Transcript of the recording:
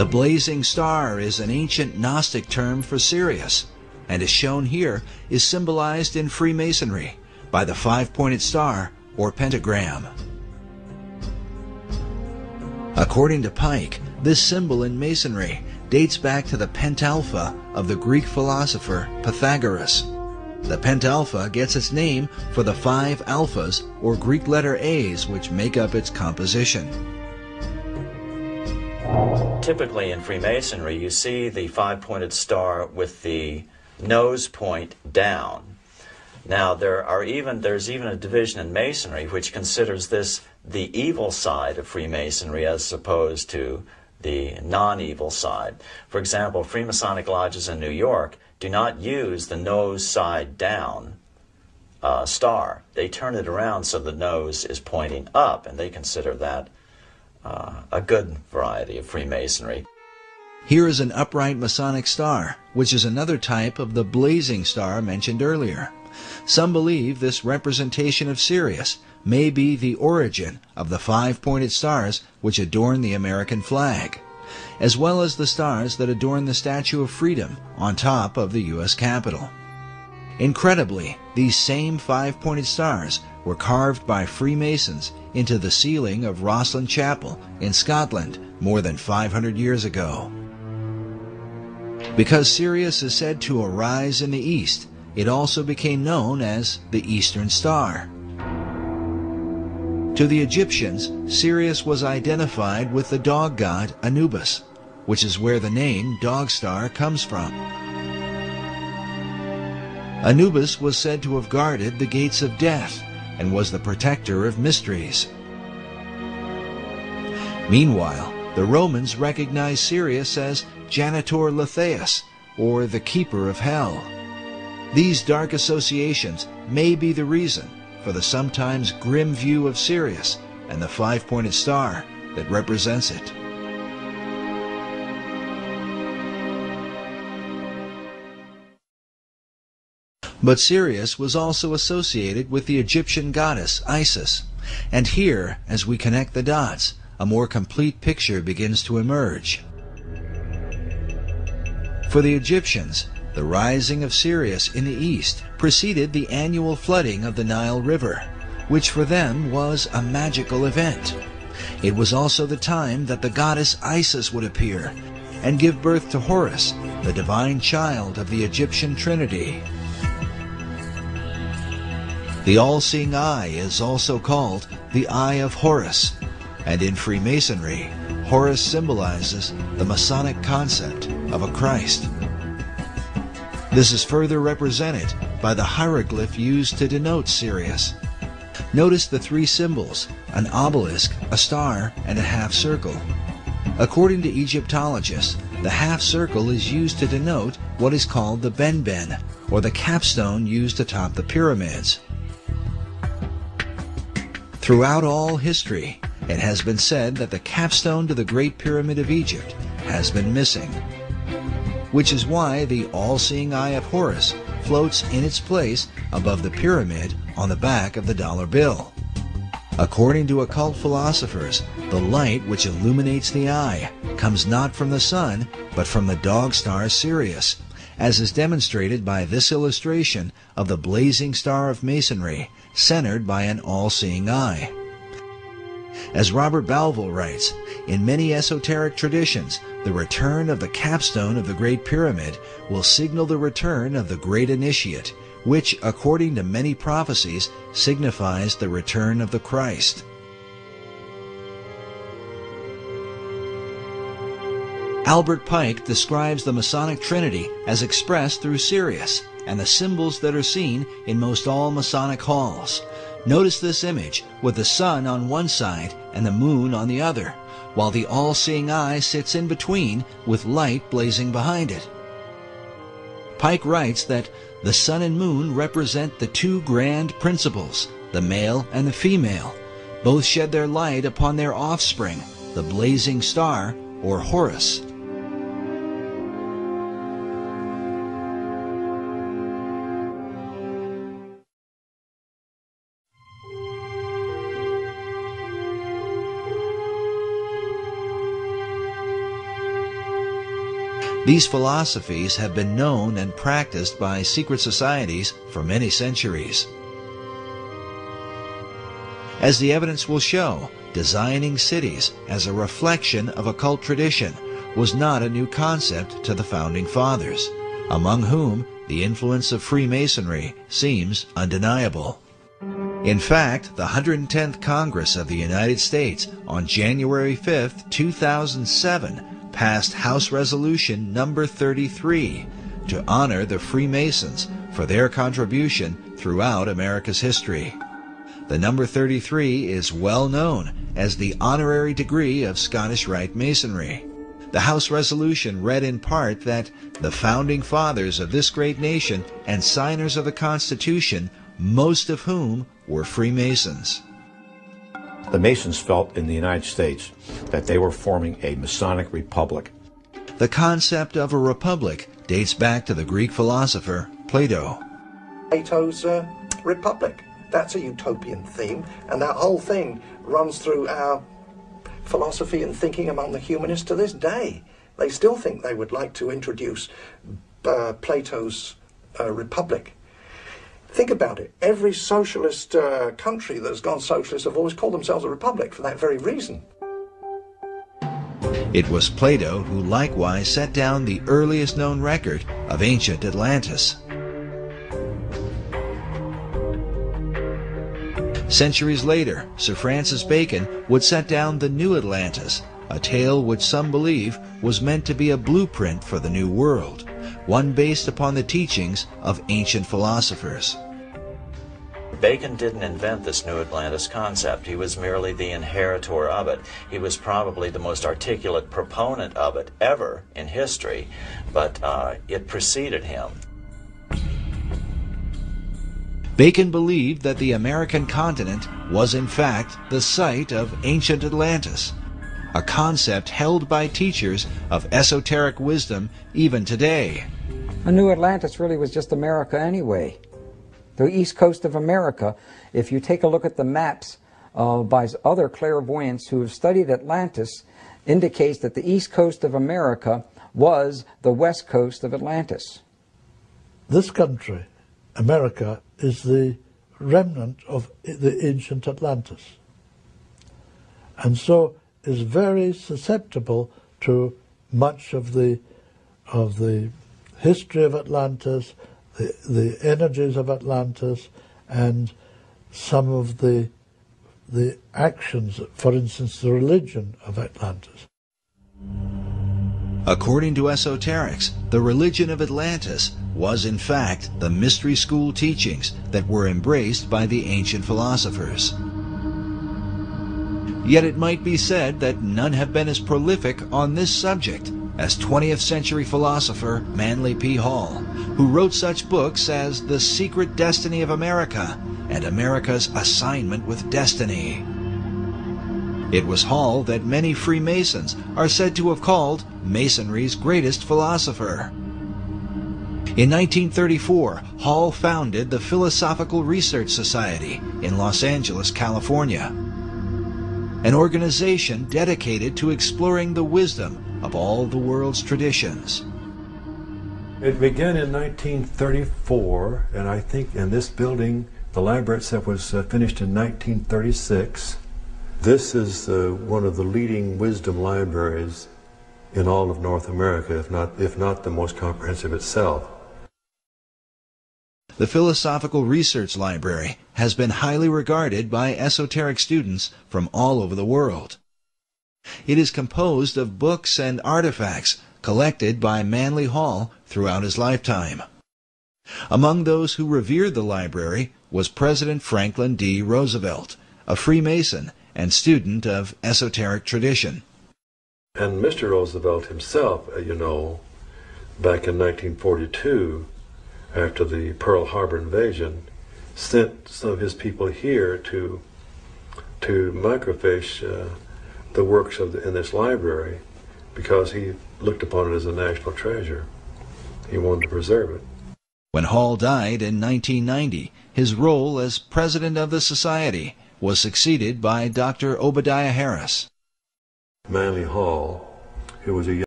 The blazing star is an ancient Gnostic term for Sirius, and as shown here, is symbolized in Freemasonry by the five-pointed star or pentagram. According to Pike, this symbol in Masonry dates back to the pentalpha of the Greek philosopher Pythagoras. The pentalpha gets its name for the 5 alphas or Greek letter A's which make up its composition. Typically in Freemasonry, you see the five-pointed star with the nose point down. Now, there's even a division in Masonry which considers this the evil side of Freemasonry as opposed to the non-evil side. For example, Freemasonic lodges in New York do not use the nose side down star. They turn it around so the nose is pointing up, and they consider that a good variety of Freemasonry. Here is an upright Masonic star, which is another type of the blazing star mentioned earlier. Some believe this representation of Sirius may be the origin of the five-pointed stars which adorn the American flag, as well as the stars that adorn the Statue of Freedom on top of the U.S. Capitol. Incredibly, these same five-pointed stars were carved by Freemasons into the ceiling of Rosslyn Chapel in Scotland more than 500 years ago. Because Sirius is said to arise in the east, it also became known as the Eastern Star. To the Egyptians, Sirius was identified with the dog god Anubis, which is where the name Dog Star comes from. Anubis was said to have guarded the gates of death and was the protector of mysteries. Meanwhile, the Romans recognized Sirius as Janitor Letheus, or the Keeper of Hell. These dark associations may be the reason for the sometimes grim view of Sirius and the five-pointed star that represents it. But Sirius was also associated with the Egyptian goddess Isis, and here, as we connect the dots, a more complete picture begins to emerge. For the Egyptians, the rising of Sirius in the east preceded the annual flooding of the Nile River, which for them was a magical event. It was also the time that the goddess Isis would appear and give birth to Horus, the divine child of the Egyptian Trinity. The all-seeing eye is also called the Eye of Horus, and in Freemasonry, Horus symbolizes the Masonic concept of a Christ. This is further represented by the hieroglyph used to denote Sirius. Notice the three symbols, an obelisk, a star, and a half circle. According to Egyptologists, the half circle is used to denote what is called the benben, or the capstone used atop the pyramids. Throughout all history, it has been said that the capstone to the Great Pyramid of Egypt has been missing, which is why the all-seeing eye of Horus floats in its place above the pyramid on the back of the dollar bill. According to occult philosophers, the light which illuminates the eye comes not from the sun, but from the dog star Sirius, as is demonstrated by this illustration of the blazing star of Masonry, centered by an all-seeing eye. As Robert Balville writes, in many esoteric traditions, the return of the capstone of the Great Pyramid will signal the return of the Great Initiate, which, according to many prophecies, signifies the return of the Christ. Albert Pike describes the Masonic Trinity as expressed through Sirius and the symbols that are seen in most all Masonic halls. Notice this image with the sun on one side and the moon on the other, while the all-seeing eye sits in between with light blazing behind it. Pike writes that the sun and moon represent the two grand principles, the male and the female. Both shed their light upon their offspring, the blazing star, or Horus. These philosophies have been known and practiced by secret societies for many centuries. As the evidence will show, designing cities as a reflection of occult tradition was not a new concept to the Founding Fathers, among whom the influence of Freemasonry seems undeniable. In fact, the 110th Congress of the United States on January 5, 2007, passed House Resolution number 33 to honor the Freemasons for their contribution throughout America's history. The number 33 is well known as the honorary degree of Scottish Rite Masonry. The House resolution read in part that the Founding Fathers of this great nation and signers of the Constitution, most of whom were Freemasons. The Masons felt in the United States that they were forming a Masonic republic. The concept of a republic dates back to the Greek philosopher Plato. Plato's Republic. That's a utopian theme, and that whole thing runs through our philosophy and thinking among the humanists to this day. They still think they would like to introduce Plato's Republic. Think about it. Every socialist country that's gone socialist have always called themselves a republic for that very reason. It was Plato who likewise set down the earliest known record of ancient Atlantis. Centuries later, Sir Francis Bacon would set down the New Atlantis, a tale which some believe was meant to be a blueprint for the New World, one based upon the teachings of ancient philosophers. Bacon didn't invent this New Atlantis concept. He was merely the inheritor of it. He was probably the most articulate proponent of it ever in history, but it preceded him. Bacon believed that the American continent was in fact the site of ancient Atlantis, a concept held by teachers of esoteric wisdom even today. A New Atlantis really was just America anyway. The east coast of America, if you take a look at the maps by other clairvoyants who have studied Atlantis, indicates that the east coast of America was the west coast of Atlantis. This country, America, is the remnant of the ancient Atlantis, and so is very susceptible to much of the history of Atlantis, the energies of Atlantis, and some of the actions, for instance, the religion of Atlantis. According to esoterics, the religion of Atlantis was in fact the mystery school teachings that were embraced by the ancient philosophers. Yet it might be said that none have been as prolific on this subject as 20th century philosopher Manly P. Hall, who wrote such books as The Secret Destiny of America and America's Assignment with Destiny. It was Hall that many Freemasons are said to have called Masonry's greatest philosopher. In 1934, Hall founded the Philosophical Research Society in Los Angeles, California, an organization dedicated to exploring the wisdom of all the world's traditions. It began in 1934, and I think in this building, the library itself was finished in 1936. This is one of the leading wisdom libraries in all of North America, if not the most comprehensive itself. The Philosophical Research Library has been highly regarded by esoteric students from all over the world. It is composed of books and artifacts collected by Manly Hall throughout his lifetime. Among those who revered the library was President Franklin D. Roosevelt, a Freemason and student of esoteric tradition. And Mr. Roosevelt himself, back in 1942, after the Pearl Harbor invasion, sent some of his people here to microfiche the works in this library because he looked upon it as a national treasure. He wanted to preserve it. When Hall died in 1990, his role as president of the society was succeeded by Dr. Obadiah Harris. Manly Hall, who was a